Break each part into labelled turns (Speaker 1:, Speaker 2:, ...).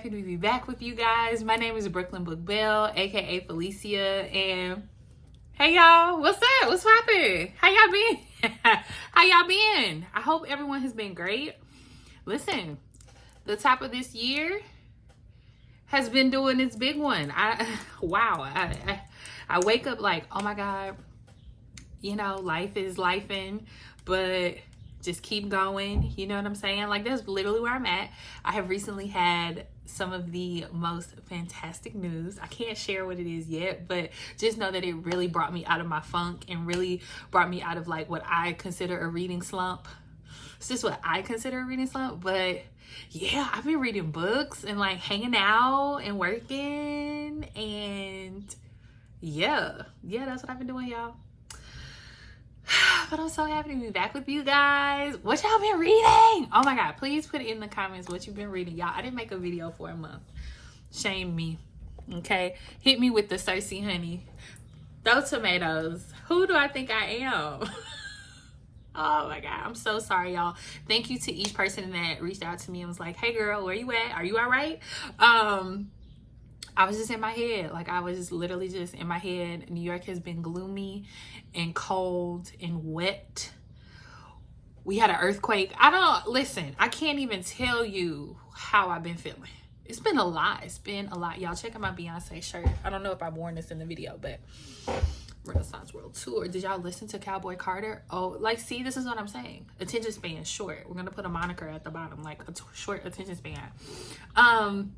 Speaker 1: happy to be back with you guys. My name is Brooklyn Book Bell, aka Felicia, and hey y'all, what's up? What's poppin'? How y'all been? How y'all been? I hope everyone has been great. Listen, the top of this year has been doing its big one. I wake up like, oh my God, you know, life is lifing, but just keep going. You know what I'm saying? Like, that's literally where I'm at. I have recently had some of the most fantastic news. I can't share what it is yet, but just know that it really brought me out of my funk and really brought me out of like what I consider a reading slump. It's just what I consider a reading slump. But yeah, I've been reading books and like hanging out and working, and yeah, that's what I've been doing, y'all. But I'm so happy to be back with you guys. What y'all been reading? Oh my God, please put in the comments what you've been reading, y'all. I didn't make a video for a month. Shame me, okay? Hit me with the Cersei honey. Those tomatoes. Who do I think I am? Oh my God, I'm so sorry, y'all. Thank you to each person that reached out to me and was like, hey girl, where you at? Are you all right? I was just in my head. Like, I was literally just in my head. New York has been gloomy and cold and wet. We had an earthquake. I can't even tell you how I've been feeling. It's been a lot. Y'all check out my Beyonce shirt. I don't know if I've worn this in the video, but Renaissance World Tour. Did y'all listen to Cowboy Carter? Oh, like, see, this is what I'm saying. Attention span short. We're going to put a moniker at the bottom, like a short attention span.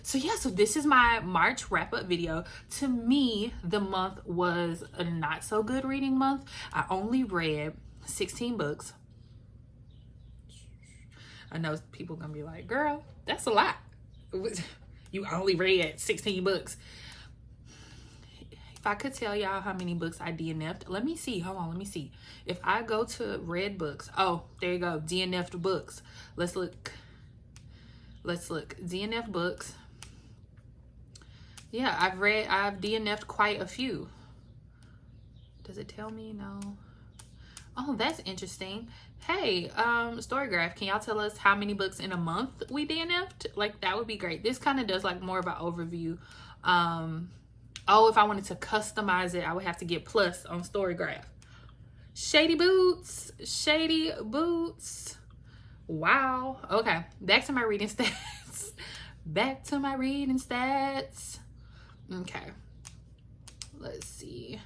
Speaker 1: So yeah, so this is my March wrap-up video. To me, the month was a not so good reading month. I only read 16 books. I know people gonna be like, girl, that's a lot. You only read 16 books. If I could tell y'all how many books I DNF'd, let me see. Hold on, let me see. If I go to Read Books, oh, there you go, DNF'd books. Let's look. DNF'd books. Yeah, I've DNF'd quite a few. Does it tell me? No. Oh, that's interesting. Hey, Storygraph, can y'all tell us how many books in a month we DNF'd? Like, that would be great. This kind of does like more of an overview. Oh, if I wanted to customize it, I would have to get plus on Storygraph. Shady boots. Wow. Okay, back to my reading stats. Okay, let's see.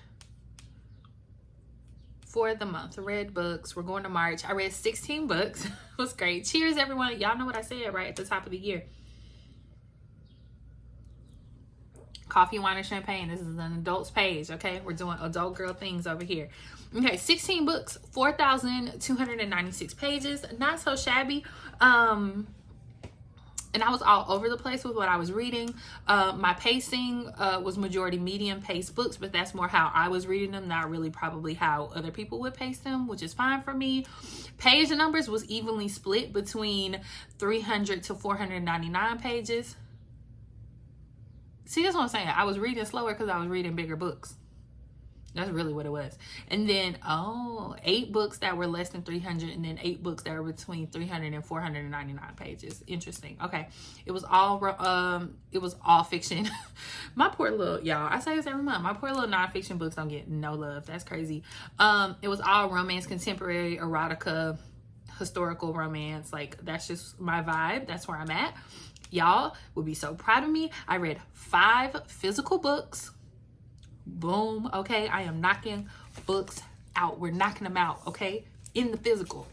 Speaker 1: For the month, read books, we're going to March. I read 16 books. It was great. Cheers, everyone. Y'all know what I said right at the top of the year. Coffee, wine, and champagne. This is an adults page, okay? We're doing adult girl things over here. Okay, 16 books, 4,296 pages. Not so shabby. And I was all over the place with what I was reading. My pacing was majority medium paced books, but that's more how I was reading them, not really probably how other people would pace them, which is fine for me. Page numbers was evenly split between 300 to 499 pages. See, that's what I'm saying. I was reading slower because I was reading bigger books. That's really what it was. And then, 8 books that were less than 300, and then 8 books that were between 300 and 499 pages. Interesting. Okay. It was all fiction. My poor little, y'all, I say this every month. My poor little nonfiction books don't get no love. That's crazy. It was all romance, contemporary, erotica, historical romance. Like, that's just my vibe. That's where I'm at. Y'all would be so proud of me. I read 5 physical books. Boom. Okay, I am knocking books out. We're knocking them out, okay, in the physical.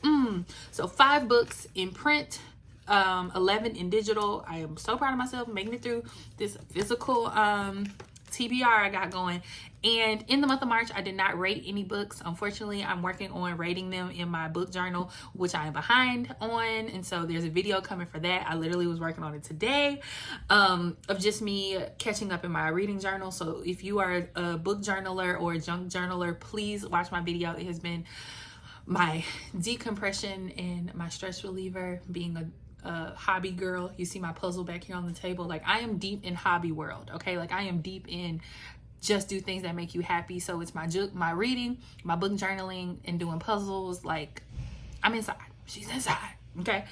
Speaker 1: So 5 books in print, 11 in digital. I am so proud of myself making it through this physical TBR I got going. And in the month of March, I did not rate any books. Unfortunately, I'm working on rating them in my book journal, which I am behind on. And so there's a video coming for that. I literally was working on it today, of just me catching up in my reading journal. So if you are a book journaler or a junk journaler, please watch my video. It has been my decompression and my stress reliever, being a hobby girl. You see my puzzle back here on the table. Like, I am deep in hobby world, okay? Like, I am deep in just do things that make you happy. So it's my reading, my book journaling, and doing puzzles. Like, I'm inside. She's inside, okay?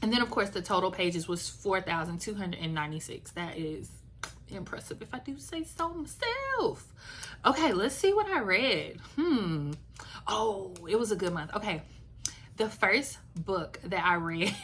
Speaker 1: And then of course the total pages was 4,296. That is impressive if I do say so myself. Okay, let's see what I read. Oh, it was a good month. Okay, the first book that I read,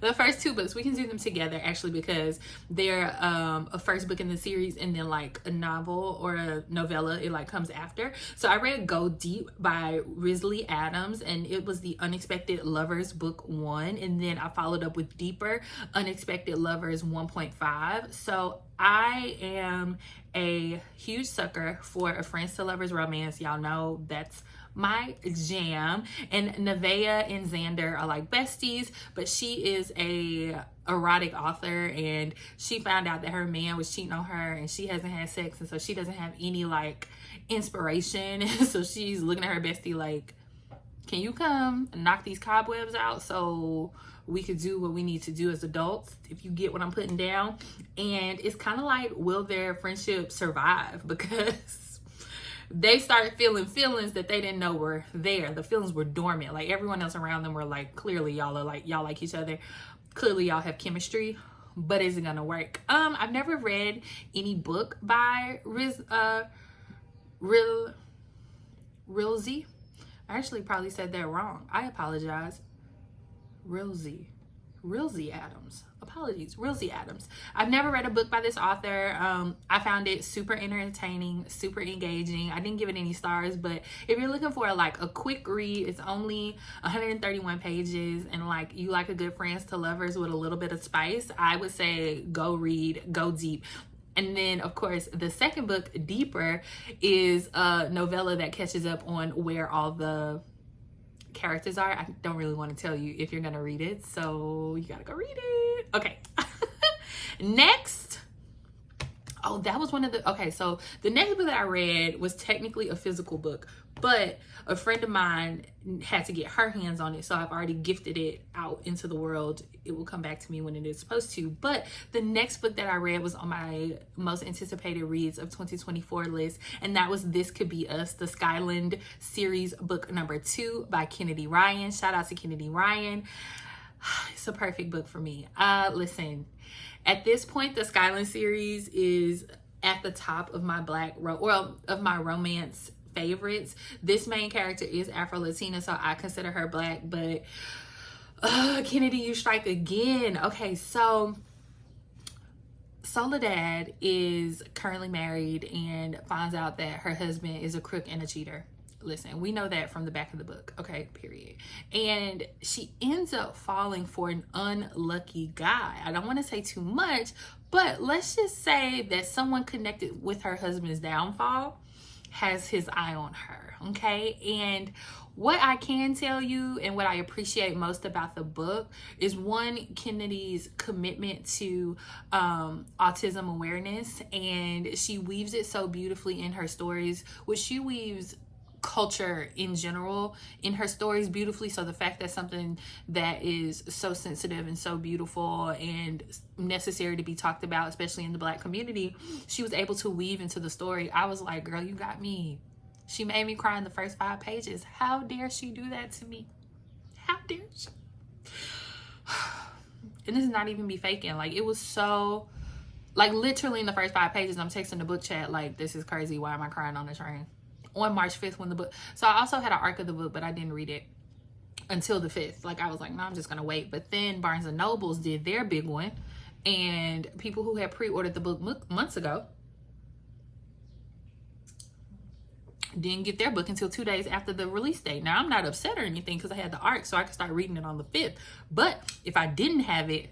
Speaker 1: the first two books, we can do them together actually, because they're a first book in the series and then like a novel or a novella, it like comes after. So I read Go Deep by Rilzy Adams, and it was the Unexpected Lovers book 1, and then I followed up with Deeper Unexpected Lovers 1.5. So I am a huge sucker for a friends to lovers romance. Y'all know that's my jam. And Nevaeh and Xander are like besties, but she is a erotic author, and she found out that her man was cheating on her and she hasn't had sex, and so she doesn't have any like inspiration. So she's looking at her bestie like, can you come and knock these cobwebs out so we could do what we need to do as adults, if you get what I'm putting down. And it's kind of like, will their friendship survive? Because they started feeling feelings that they didn't know were there. The feelings were dormant. Like everyone else around them were like, clearly y'all like each other. Clearly y'all have chemistry, but is it gonna work? I've never read any book by Rilzy. I actually probably said that wrong. I apologize. Rilzy Adams. Apologies. Rilzy Adams. I've never read a book by this author. I found it super entertaining, super engaging. I didn't give it any stars, but if you're looking for like a quick read, it's only 131 pages, and like you like a good friends to lovers with a little bit of spice, I would say go read Go Deep. And then, of course, the second book, Deeper, is a novella that catches up on where all the characters are. I don't really want to tell you if you're gonna read it, so you gotta go read it. Okay. Next. Oh, that was one of the, okay, so the next book that I read was technically a physical book, but a friend of mine had to get her hands on it, so I've already gifted it out into the world. It will come back to me when it is supposed to. But the next book that I read was on my most anticipated reads of 2024 list, and that was This Could Be Us, the Skyland series book number 2 by Kennedy Ryan. Shout out to Kennedy Ryan. It's a perfect book for me. Listen, at this point, the Skyland series is at the top of my of my romance favorites. This main character is Afro-Latina, so I consider her black, but Kennedy, you strike again. Okay, so Soledad is currently married and finds out that her husband is a crook and a cheater. Listen, we know that from the back of the book, okay, period. And she ends up falling for an unlucky guy. I don't want to say too much, but let's just say that someone connected with her husband's downfall has his eye on her, okay? And what I can tell you and what I appreciate most about the book is, one, Kennedy's commitment to autism awareness, and she weaves it so beautifully in her stories, which she weaves culture in general in her stories beautifully. So the fact that something that is so sensitive and so beautiful and necessary to be talked about, especially in the Black community, she was able to weave into the story. I was like, girl, you got me. She made me cry in the first 5 pages. How dare she do that to me? How dare she? And this is not even me faking. Like, it was so, like, literally in the first 5 pages, I'm texting the book chat like, this is crazy. Why am I crying on the train? On March 5th when the book, so I also had an arc of the book, but I didn't read it until the 5th. Like, I was like, no, I'm just gonna wait. But then Barnes and Nobles did their big one, and people who had pre-ordered the book months ago didn't get their book until 2 days after the release date. Now, I'm not upset or anything because I had the arc, so I could start reading it on the 5th. But if I didn't have it,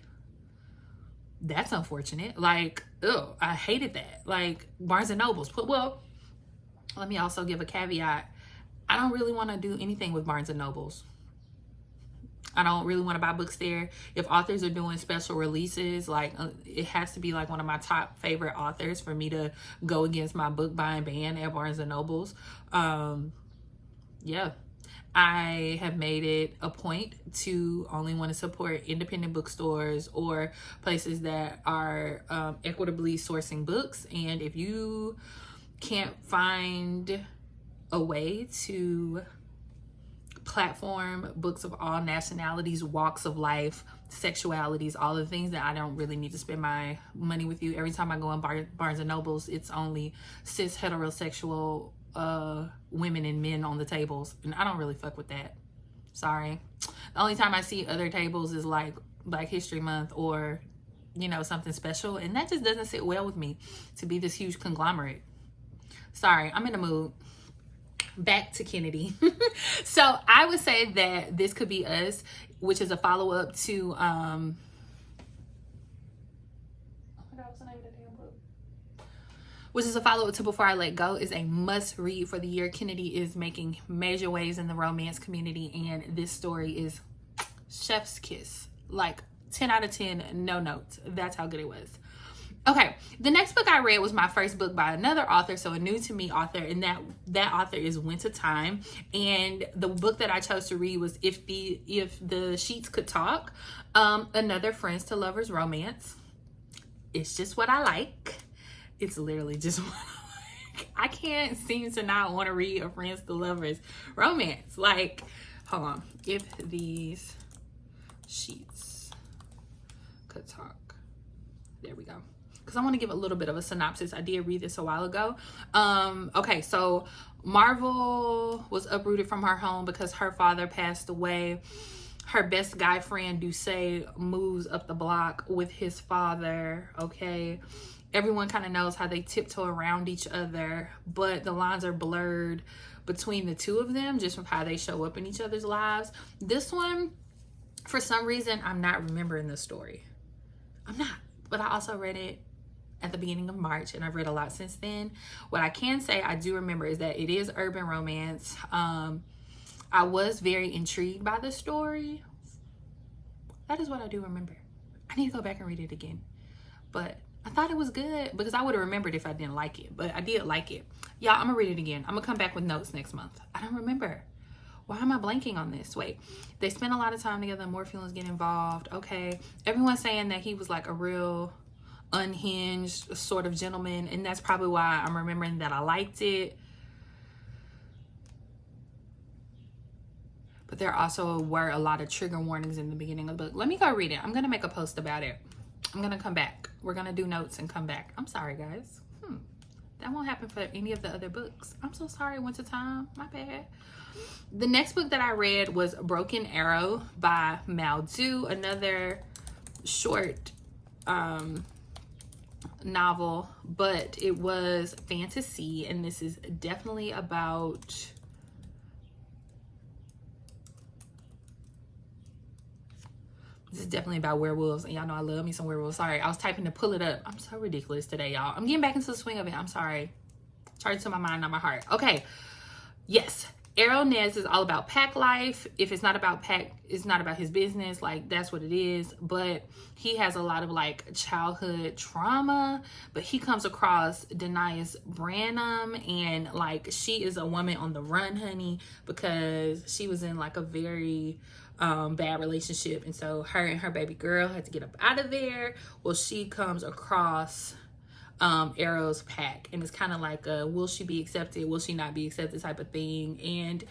Speaker 1: that's unfortunate. Like, oh, I hated that. Like, Barnes and Nobles put, well, let me also give a caveat. I don't really want to do anything with Barnes and Nobles. I don't really want to buy books there. If authors are doing special releases, like, it has to be like one of my top favorite authors for me to go against my book buying ban at Barnes and Nobles. Yeah, I have made it a point to only want to support independent bookstores or places that are equitably sourcing books. And if you can't find a way to platform books of all nationalities, walks of life, sexualities, all the things that I don't really need to spend my money with you. Every time I go in Barnes and Nobles, it's only cis heterosexual women and men on the tables, and I don't really fuck with that. Sorry. The only time I see other tables is like Black History Month or, you know, something special, and that just doesn't sit well with me to be this huge conglomerate. Sorry, I'm in the mood. Back to Kennedy. So I would say that this could be us, which is a follow-up to oh my God, what's the name of that damn book? Which is a follow-up to Before I Let Go. Is a must read for the year. Kennedy is making major waves in the romance community, and this story is chef's kiss. Like 10 out of 10, no notes. That's how good it was. Okay, the next book I read was my first book by another author, so a new to me author, and that author is Wynta Tyme. And the book that I chose to read was If the Sheets Could Talk, another friends to lovers romance. It's just what I like. It's literally just what I like. I can't seem to not want to read a friends to lovers romance. Like, hold on. If these sheets could talk. There we go. Because I want to give a little bit of a synopsis. I did read this a while ago. Okay, so Marvel was uprooted from her home because her father passed away. Her best guy friend, Ducey, moves up the block with his father, okay? Everyone kind of knows how they tiptoe around each other, but the lines are blurred between the two of them, just from how they show up in each other's lives. This one, for some reason, I'm not remembering the story. I'm not, but I also read it at the beginning of March, and I've read a lot since then. What I can say I do remember is that it is urban romance. I was very intrigued by the story. That is what I do remember. I need to go back and read it again. But I thought it was good because I would have remembered if I didn't like it. But I did like it. Y'all, I'm going to read it again. I'm going to come back with notes next month. I don't remember. Why am I blanking on this? Wait, they spent a lot of time together. More feelings get involved. Okay. Everyone's saying that he was like a real unhinged sort of gentleman, and that's probably why I'm remembering that I liked it. But there also were a lot of trigger warnings in the beginning of the book. Let me go read it. I'm going to make a post about it. I'm going to come back. We're going to do notes and come back. I'm sorry, guys. That won't happen for any of the other books. I'm so sorry, Wynta Tyme. My bad. The next book that I read was Broken Arrow by Mel Dau, another short novel, but it was fantasy, and this is definitely about werewolves, and y'all know I love me some werewolves. Sorry, I was typing to pull it up. I'm so ridiculous today, y'all. I'm getting back into the swing of it. I'm sorry. Charge to my mind, not my heart. Okay, yes. Arrow Nez is all about pack life. If it's not about pack, it's not about his business. Like, that's what it is. But he has a lot of like childhood trauma. But he comes across Denise Branham, and like she is a woman on the run, honey, because she was in like a very bad relationship, and so her and her baby girl had to get up out of there. Well, she comes across Arrow's pack, and it's kind of like a will she be accepted, will she not be accepted type of thing. And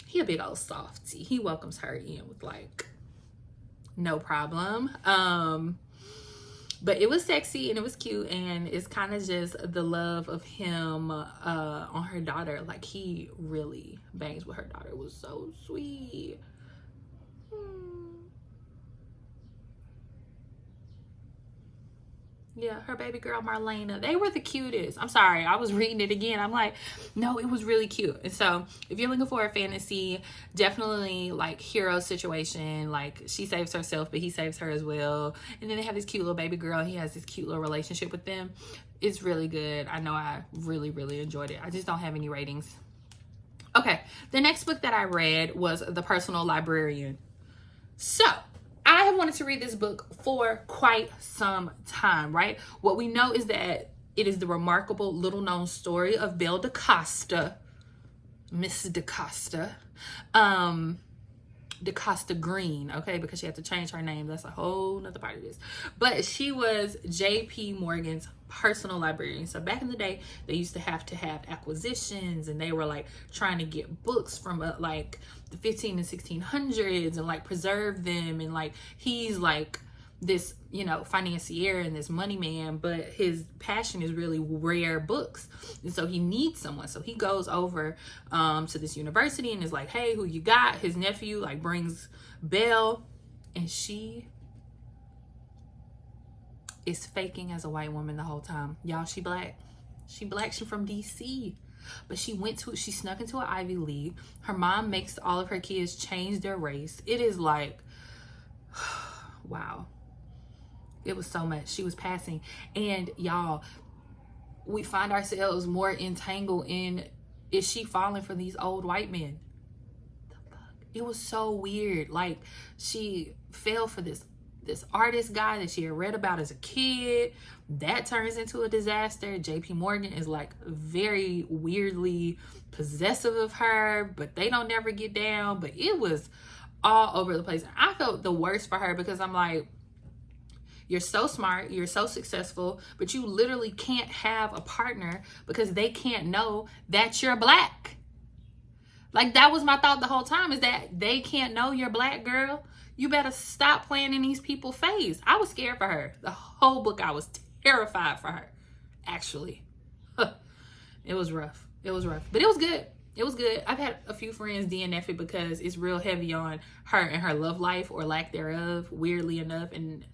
Speaker 1: he a big old softy. He welcomes her in with like no problem. But it was sexy and it was cute, and it's kind of just the love of him on her daughter. Like, he really bangs with her daughter. It was so sweet. Yeah, her baby girl Marlena, they were the cutest. I'm sorry, I was reading it again. I'm like, no, it was really cute. And so if you're looking for a fantasy, definitely like hero situation, like she saves herself, but he saves her as well. And then they have this cute little baby girl. He has this cute little relationship with them. It's really good. I know I really, really enjoyed it. I just don't have any ratings. Okay, the next book that I read was The Personal Librarian. So I have wanted to read this book for quite some time, right? What we know is that it is the remarkable little known story of Belle DaCosta, Miss DaCosta, DaCosta Green, okay, because she had to change her name. That's a whole nother part of this. But she was JP Morgan's personal librarian. So back in the day, they used to have acquisitions, and they were like trying to get books from like the 15 and 1600s and like preserve them. And like he's like this, you know, financier and this money man, but his passion is really rare books. And so he needs someone. So he goes over to this university and is like, hey, who you got? His nephew like brings Belle, and she is faking as a white woman the whole time. Y'all, she black. She black. She from DC. But she snuck into an Ivy League. Her mom makes all of her kids change their race. It is like, wow. It was so much. She was passing. And y'all, we find ourselves more entangled in, is she falling for these old white men? The fuck? It was so weird. Like, she fell for this artist guy that she had read about as a kid. That turns into a disaster. JP Morgan is like very weirdly possessive of her, but they don't never get down. But it was all over the place. I felt the worst for her because I'm like, you're so smart, you're so successful, but you literally can't have a partner because they can't know that you're black. Like, that was my thought the whole time, is that they can't know you're black, girl. You better stop playing in these people's face. I was scared for her. The whole book, I was terrified for her, actually. It was rough. It was rough, but it was good. It was good. I've had a few friends DNF it because it's real heavy on her and her love life or lack thereof, weirdly enough. And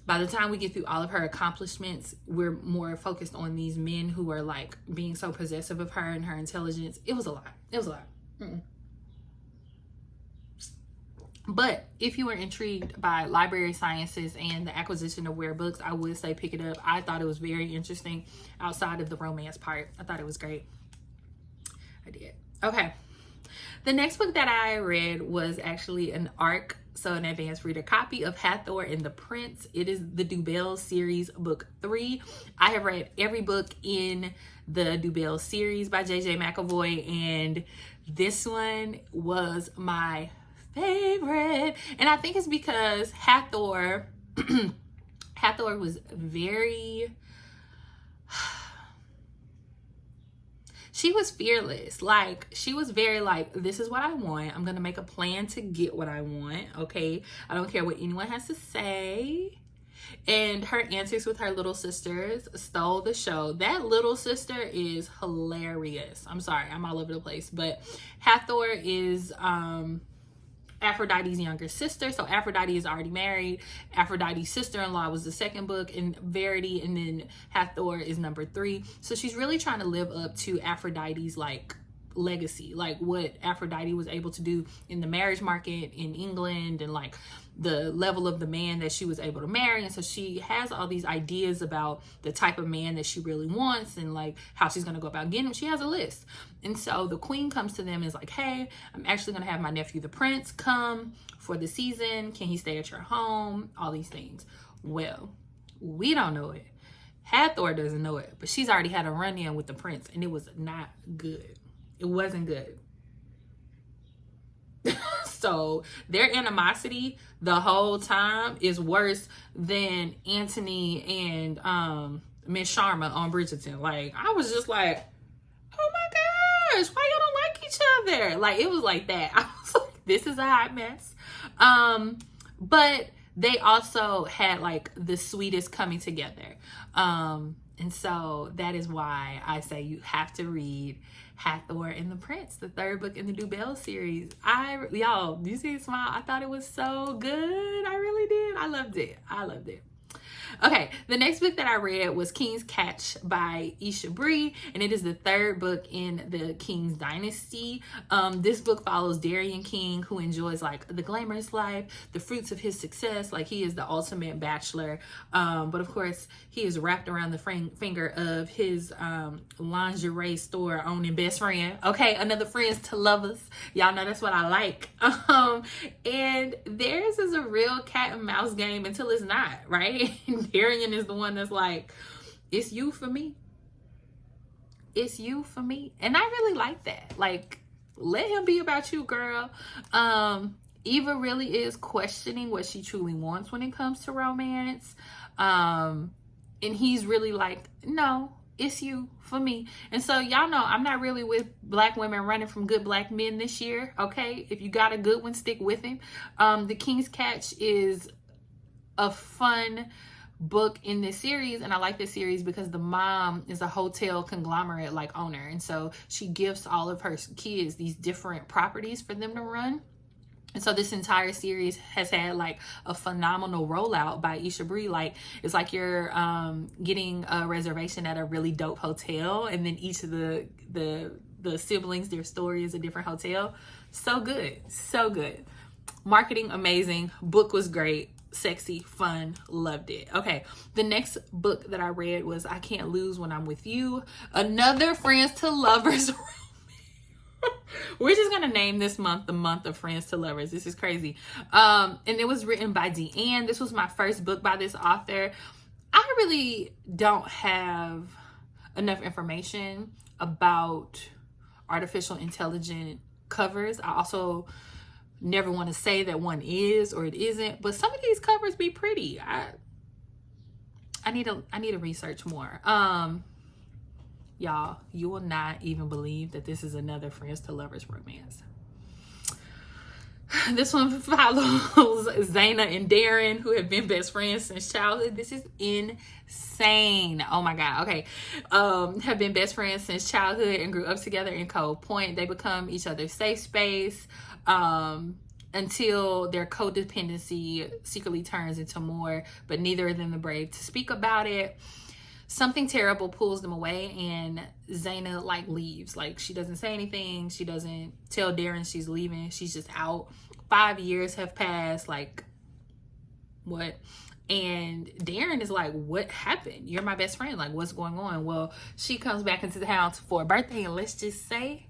Speaker 1: by the time we get through all of her accomplishments, we're more focused on these men who are like being so possessive of her and her intelligence. It was a lot. It was a lot. But if you were intrigued by library sciences and the acquisition of rare books, I would say pick it up. I thought it was very interesting outside of the romance part. I thought it was great. I did. Okay. The next book that I read was actually an ARC, so an advanced reader copy of Hathor and the Prince. It is the Dubelle series, book 3. I have read every book in the Dubelle series by J.J. McAvoy, and this one was my favorite. And I think it's because Hathor was very... she was fearless. Like, she was very like, this is what I want. I'm going to make a plan to get what I want. Okay. I don't care what anyone has to say. And her antics with her little sisters stole the show. That little sister is hilarious. I'm sorry, I'm all over the place. But Hathor is Aphrodite's younger sister. So Aphrodite is already married. Aphrodite's sister-in-law was the second book in Verity, and then Hathor is number 3. So she's really trying to live up to Aphrodite's like legacy, like what Aphrodite was able to do in the marriage market in England, and like the level of the man that she was able to marry. And so she has all these ideas about the type of man that she really wants and like how she's going to go about getting him. She has a list. And so the queen comes to them and is like, hey, I'm actually going to have my nephew, the prince, come for the season. Can he stay at your home? All these things. Well, we don't know it. Hathor doesn't know it, but she's already had a run-in with the prince, and it was not good. It wasn't good. So their animosity the whole time is worse than Anthony and Miss Sharma on Bridgerton. Like, I was just like, oh my gosh, why y'all don't like each other? Like, it was like that. I was like, this is a hot mess. But they also had like the sweetest coming together. And so that is why I say you have to read Hathor and the Prince, the 3rd book in the Dubelle series. Y'all, do you see a smile? I thought it was so good. I really did. I loved it. I loved it. Okay, the next book that I read was King's Catch by Iesha Bree, and it is the 3rd book in the King's Dynasty. This book follows Darian King, who enjoys like the glamorous life, the fruits of his success. Like, he is the ultimate bachelor, but of course he is wrapped around the finger of his lingerie store owning best friend. Okay, another friends to lovers. Y'all know that's what I like. And theirs is a real cat and mouse game until it's not, right? Darian is the one that's like, it's you for me. It's you for me. And I really like that. Like, let him be about you, girl. Eva really is questioning what she truly wants when it comes to romance. And he's really like, no, it's you for me. And so y'all know I'm not really with black women running from good black men this year. Okay, if you got a good one, stick with him. The King's Catch is a fun book in this series, and I like this series because the mom is a hotel conglomerate like owner, and so she gifts all of her kids these different properties for them to run. And so this entire series has had like a phenomenal rollout by Iesha Bree. Like, it's like you're getting a reservation at a really dope hotel, and then each of the siblings, their story is a different hotel. So good, so good. Marketing amazing, book was great, sexy, fun, loved it. Okay, the next book that I read was I Can't Lose When I'm With You, another Friends to Lovers. We're just gonna name this month the month of Friends to Lovers. This is crazy. And it was written by DeeAnn. This was my first book by this author. I really don't have enough information about artificial intelligent covers. I also never want to say that one is or it isn't, but some of these covers be pretty. I need to research more. Y'all, you will not even believe that this is another Friends to Lovers romance. This one follows Zaina and Darren, who have been best friends since childhood. This is insane. Oh my God. Okay. Have been best friends since childhood and grew up together in Cove Point. They become each other's safe space until their codependency secretly turns into more, but neither of them are brave to speak about it. Something terrible pulls them away, and Zaina like leaves. Like, she doesn't say anything. She doesn't tell Darren she's leaving. She's just out. 5 years have passed. Like, what? And Darren is like, what happened? You're my best friend. Like, what's going on? Well, she comes back into the house for a birthday, and let's just say,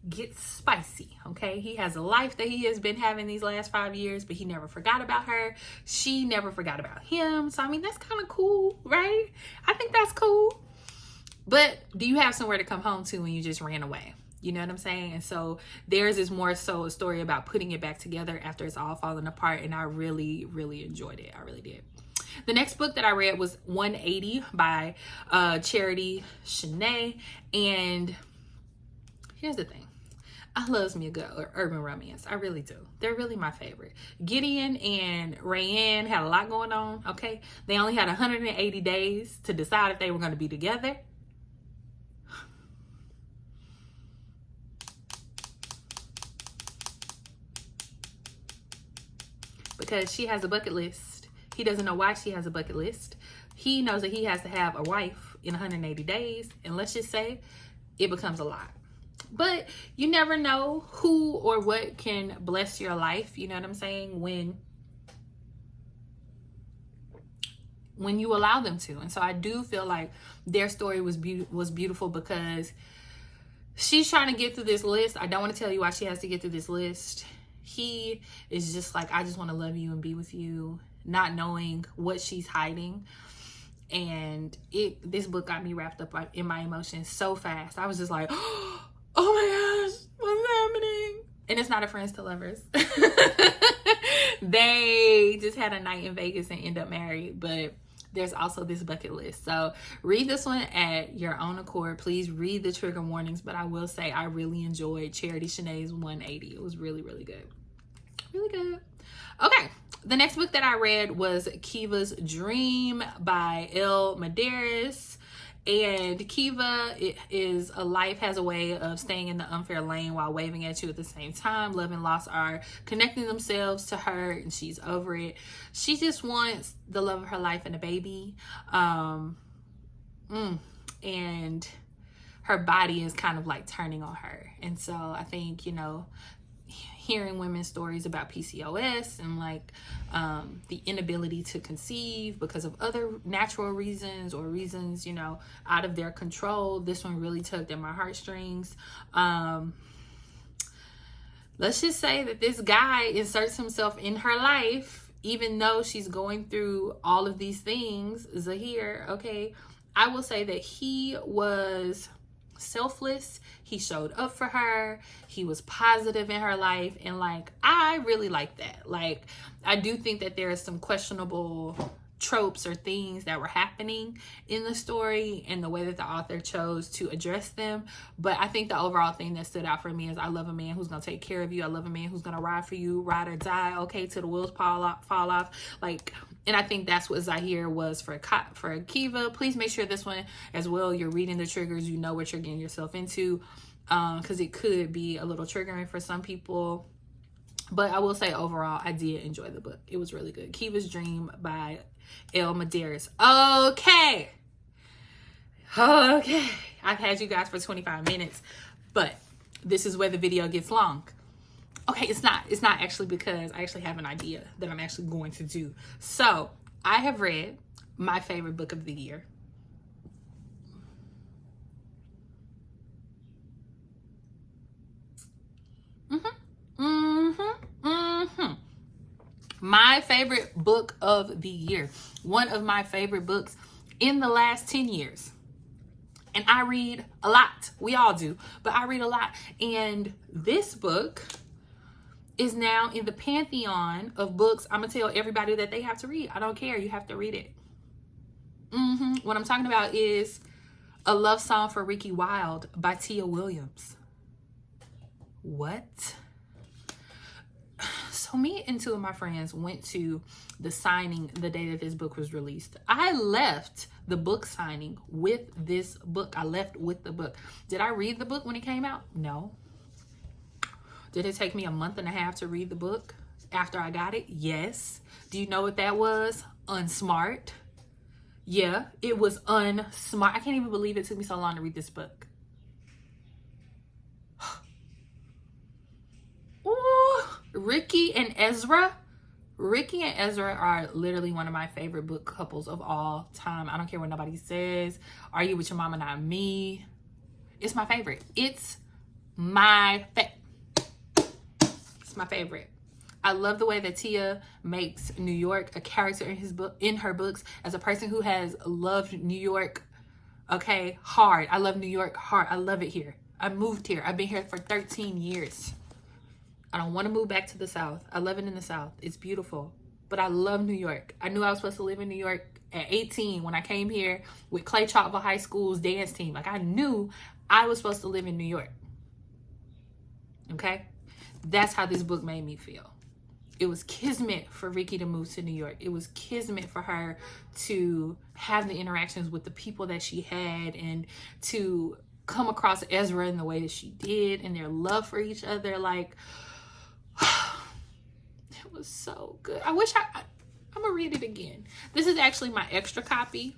Speaker 1: gets spicy. Okay, he has a life that he has been having these last 5 years, but he never forgot about her. She never forgot about him. So I mean, that's kind of cool, right? I think that's cool. But do you have somewhere to come home to when you just ran away? You know what I'm saying? And so theirs is more so a story about putting it back together after it's all falling apart, and I really enjoyed it. I really did. The next book that I read was 180 by Charity Shanè. And here's the thing. I loves me a good urban romance. I really do. They're really my favorite. Gideon and Rayanne had a lot going on, okay? They only had 180 days to decide if they were going to be together. Because she has a bucket list. He doesn't know why she has a bucket list. He knows that he has to have a wife in 180 days. And let's just say it becomes a lot. But you never know who or what can bless your life, you know what I'm saying, when you allow them to. And so I do feel like their story was beautiful because she's trying to get through this list. I don't want to tell you why she has to get through this list. He is just like, I just want to love you and be with you, not knowing what she's hiding. And this book got me wrapped up in my emotions so fast. I was just like, oh my gosh, what's happening? And it's not a Friends to Lovers. They just had a night in Vegas and end up married, but there's also this bucket list. So read this one at your own accord. Please read the trigger warnings, but I will say I really enjoyed Charity Shanè's 180. It was really good. Really good. Okay, the next book that I read was Keva's Dream by Elle Madearis. And Keva has a way of staying in the unfair lane while waving at you at the same time. Love and loss are connecting themselves to her, and she's over it. She just wants the love of her life and a baby. And her body is kind of like turning on her. And so I think, you know, hearing women's stories about PCOS and like the inability to conceive because of other natural reasons or reasons, you know, out of their control, this one really tugged at my heartstrings. Let's just say that this guy inserts himself in her life, even though she's going through all of these things. Zahir, okay, I will say that he was selfless. He showed up for her. He was positive in her life. And like, I really like that. Like, I do think that there is some questionable tropes or things that were happening in the story and the way that the author chose to address them. But I think the overall thing that stood out for me is I love a man who's going to take care of you. I love a man who's going to ride for you, ride or die, okay, till the wheels fall off. Like, and I think that's what Zahir was for Keva. Please make sure this one as well, you're reading the triggers, you know what you're getting yourself into, because it could be a little triggering for some people. But I will say overall, I did enjoy the book. It was really good. Keva's Dream by Elle Madearis. Okay. I've had you guys for 25 minutes, but this is where the video gets long. Okay, it's not actually, because I actually have an idea that I'm actually going to do. So I have read my favorite book of the year. My favorite book of the year. One of my favorite books in the last 10 years. And I read a lot. We all do. But I read a lot. And this book is now in the pantheon of books I'm going to tell everybody that they have to read. I don't care. You have to read it. What I'm talking about is A Love Song for Ricki Wilde by Tia Williams. What? So me and two of my friends went to the signing the day that this book was released. I left the book signing with this book. I left with the book. Did I read the book when it came out? No. Did it take me a month and a half to read the book after I got it? Yes. Do you know what that was? Unsmart. Yeah, it was unsmart. I can't even believe it took me so long to read this book. Ooh, Ricki and Ezra are literally one of my favorite book couples of all time. I don't care what nobody says. Argue with Your Mama, Not Me. It's my favorite. It's my favorite. I love the way that Tia makes New York a character in her books, as a person who has loved New York, okay, hard. I love New York hard. I love it here. I moved here. I've been here for 13 years. I don't want to move back to the South. I love it in the South. It's beautiful. But I love New York. I knew I was supposed to live in New York at 18 when I came here with Clay Chalkville High School's dance team. Like, I knew I was supposed to live in New York. Okay? That's how this book made me feel. It was kismet for Ricki to move to New York. It was kismet for her to have the interactions with the people that she had, and to come across Ezra in the way that she did, and their love for each other. Like, it was so good. I wish I'm gonna read it again. This is actually my extra copy,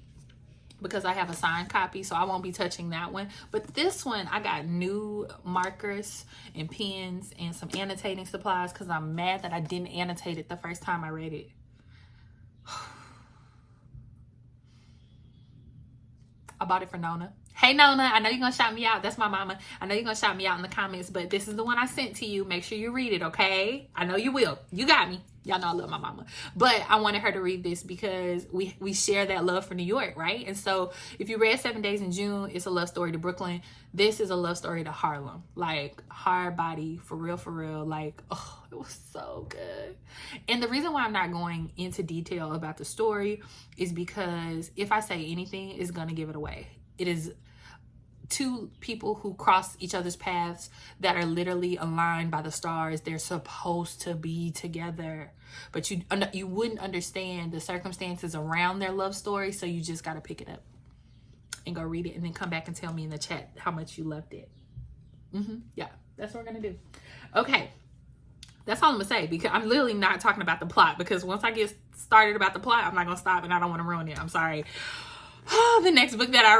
Speaker 1: because I have a signed copy, so I won't be touching that one. But this one, I got new markers and pens and some annotating supplies, because I'm mad that I didn't annotate it the first time I read it. I bought it for Nona. Hey, Nona, I know you're going to shout me out. That's my mama. I know you're going to shout me out in the comments, but this is the one I sent to you. Make sure you read it, okay? I know you will. You got me. Y'all know I love my mama. But I wanted her to read this because we share that love for New York, right? And so if you read 7 Days in June, it's a love story to Brooklyn. This is a love story to Harlem. Like, hard body, for real. Like, oh, it was so good. And the reason why I'm not going into detail about the story is because if I say anything, it's going to give it away. It is two people who cross each other's paths that are literally aligned by the stars. They're supposed to be together, but you wouldn't understand the circumstances around their love story, so you just got to pick it up and go read it, and then come back and tell me in the chat how much you loved it. Yeah, that's what we're gonna do. Okay, that's all I'm gonna say, because I'm literally not talking about the plot, because once I get started about the plot, I'm not gonna stop, and I don't want to ruin it. I'm sorry. The next book that I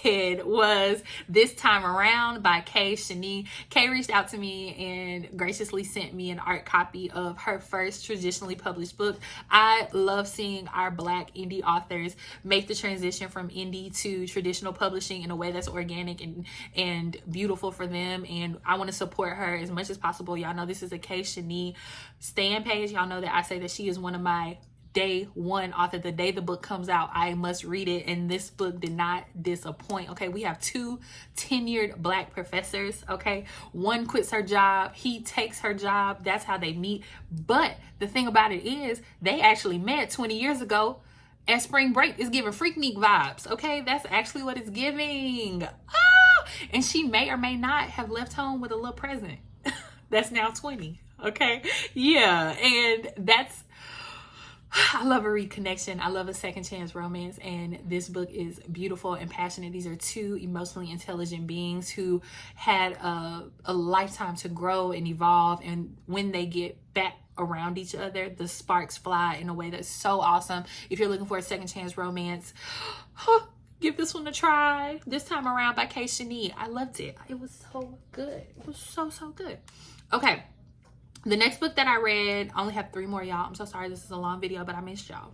Speaker 1: read was This Time Around by Shanee. Kay reached out to me and graciously sent me an art copy of her first traditionally published book. I love seeing our Black indie authors make the transition from indie to traditional publishing in a way that's organic and beautiful for them. And I want to support her as much as possible. Y'all know this is a Shanee stan page. Y'all know that I say that she is one of my day one author. The day the book comes out, I must read it. And this book did not disappoint. Okay, we have 2 tenured Black professors. Okay, one quits her job, he takes her job. That's how they meet. But the thing about it is, they actually met 20 years ago at spring break. It's giving Freaknik vibes. Okay, that's actually what it's giving. Ah! And she may or may not have left home with a little present that's now 20. Okay, yeah, and that's, I love a reconnection. I love a second chance romance, and this book is beautiful and passionate. These are 2 emotionally intelligent beings who had a lifetime to grow and evolve, and when they get back around each other, the sparks fly in a way that's so awesome. If you're looking for a second chance romance, give this one a try. This Time Around by Shanee. I loved it. It was so good. It was so good. Okay. The next book that I read, I only have 3 more, y'all. I'm so sorry this is a long video, but I missed y'all.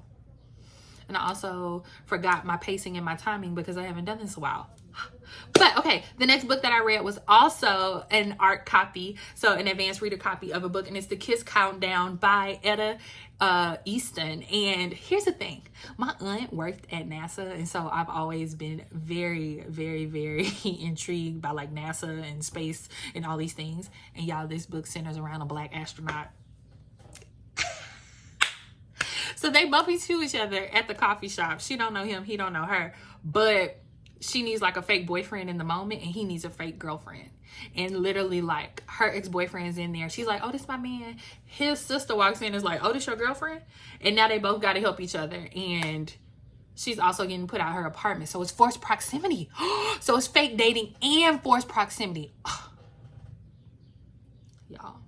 Speaker 1: And I also forgot my pacing and my timing because I haven't done this in a while. But okay, the next book that I read was also an art copy, so an advanced reader copy of a book, and it's The Kiss Countdown by Etta, Easton. And here's the thing, my aunt worked at NASA, and so I've always been very intrigued by like NASA and space and all these things. And y'all, this book centers around a Black astronaut. So they bump into each other at the coffee shop. She don't know him, he don't know her, but she needs like a fake boyfriend in the moment, and he needs a fake girlfriend. And literally, like, her ex-boyfriend's in there. She's like, oh, this my man. His sister walks in and is like, oh, this your girlfriend? And now they both got to help each other. And she's also getting put out her apartment. So it's forced proximity. So it's fake dating and forced proximity. Y'all,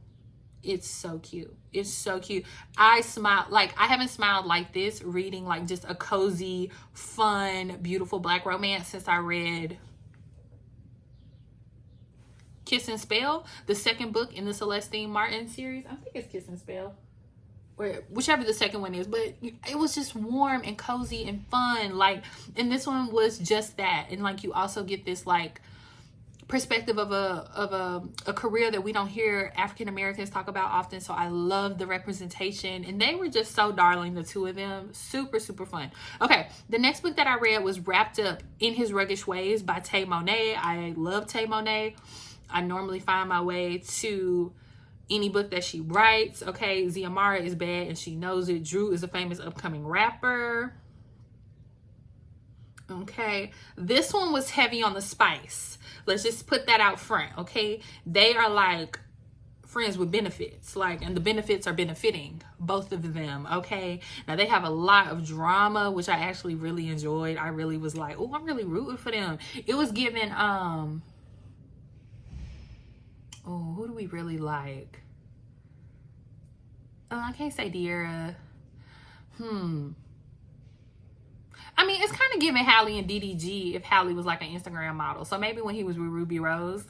Speaker 1: it's so cute. It's so cute. I smile, like, I haven't smiled like this reading like just a cozy, fun, beautiful Black romance since I read Kiss and Spell, the second book in the Celestine Martin series. I think it's Kiss and Spell, or whichever the second one is, but it was just warm and cozy and fun. Like, and this one was just that. And like, you also get this like perspective of a career that we don't hear African Americans talk about often. So I love the representation, and they were just so darling, the 2 of them. Super fun. Okay, the next book that I read was Wrapped Up in His Ruggish Ways by Tyme. I love Tyme. I normally find my way to any book that she writes. Okay, Ziamara is bad and she knows it. Drew is a famous upcoming rapper. Okay, this one was heavy on the spice. Let's just put that out front. Okay, they are like friends with benefits, like, and the benefits are benefiting both of them. Okay, now they have a lot of drama, which I actually really enjoyed. I really was like, oh, I'm really rooting for them. It was given oh, who do we really like? I can't say De'Ara. I mean, it's kind of giving Hallie and DDG if Hallie was like an Instagram model. So maybe when he was with Ruby Rose,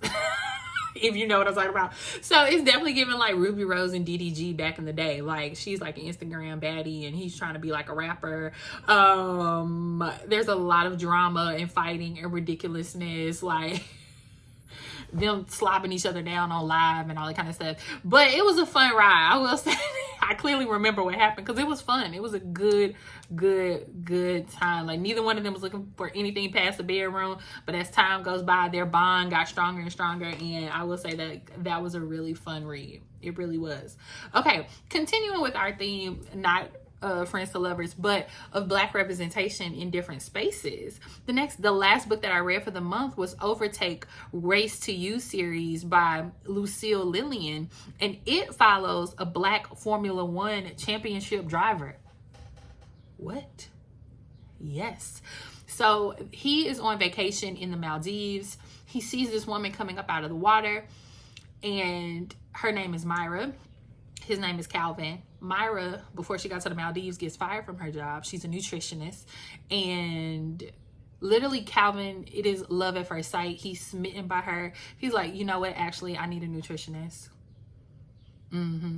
Speaker 1: if you know what I'm talking about. So it's definitely giving like Ruby Rose and DDG back in the day. Like, she's like an Instagram baddie and he's trying to be like a rapper. There's a lot of drama and fighting and ridiculousness, like them slobbing each other down on live and all that kind of stuff. But it was a fun ride, I will say. I clearly remember what happened because it was fun. It was a good time. Like, neither one of them was looking for anything past the bedroom, but as time goes by, their bond got stronger and stronger, and I will say that that was a really fun read. It really was. Okay, continuing with our theme, not friends to lovers, but of Black representation in different spaces. The last book that I read for the month was Overtake Race to You series by Lucille Lillian, and it follows a Black Formula One championship driver. What? Yes. So he is on vacation in the Maldives. He sees this woman coming up out of the water, and her name is Myra. His name is Calvin. Myra, before she got to the Maldives, gets fired from her job. She's a nutritionist. And literally, Calvin, it is love at first sight. He's smitten by her. He's like, you know what? Actually, I need a nutritionist.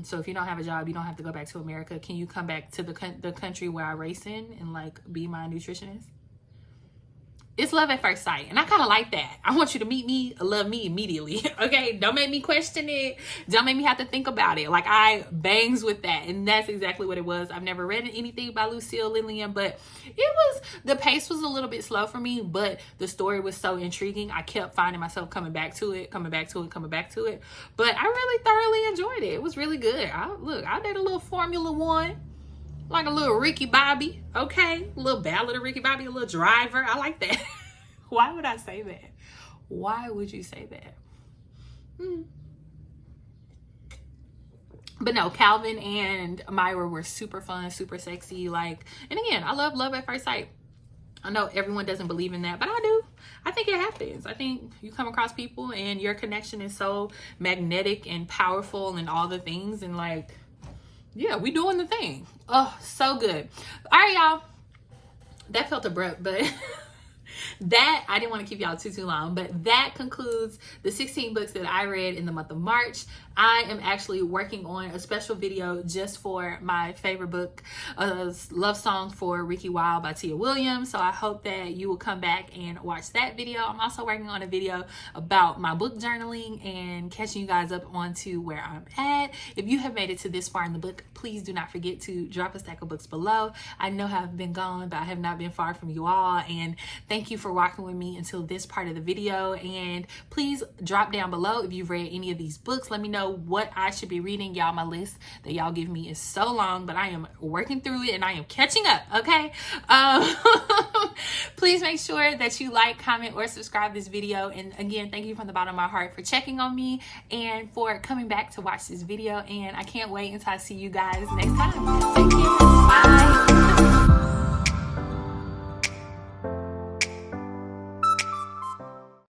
Speaker 1: So if you don't have a job, you don't have to go back to America. Can you come back to the country where I race in and like be my nutritionist? it's love at first sight. And I kind of like that. I want you to meet me, love me immediately. Okay? Don't make me question it. Don't make me have to think about it. Like, I bangs with that. And that's exactly what it was. I've never read anything by Lucille, Lillian, but the pace was a little bit slow for me, but the story was so intriguing. I kept finding myself coming back to it. But I really thoroughly enjoyed it. It was really good. I did a little Formula One. Like a little Ricki Bobby, okay? A little ballad of Ricki Bobby, a little driver. I like that. Why would I say that? Why would you say that? But no, Calvin and Myra were super fun, super sexy. Like, and again, I love at first sight. I know everyone doesn't believe in that, but I do. I think it happens. I think you come across people and your connection is so magnetic and powerful and all the things, and like, yeah, we doing the thing. Oh, so good. All right, y'all. That felt abrupt, but that, I didn't want to keep y'all too long, but that concludes the 16 books that I read in the month of March. I am actually working on a special video just for my favorite book, Love Song for Ricki Wilde by Tia Williams. So I hope that you will come back and watch that video. I'm also working on a video about my book journaling and catching you guys up onto where I'm at. If you have made it to this far in the book, please do not forget to drop a stack of books below. I know I've been gone, but I have not been far from you all. And thank you for walking with me until this part of the video. And please drop down below if you've read any of these books. Let me know what I should be reading. Y'all, my list that y'all give me is so long, but I am working through it and I am catching up, okay? Please make sure that you like, comment, or subscribe this video. And again, thank you from the bottom of my heart for checking on me and for coming back to watch this video. And I can't wait until I see you guys next time. Take care. Bye.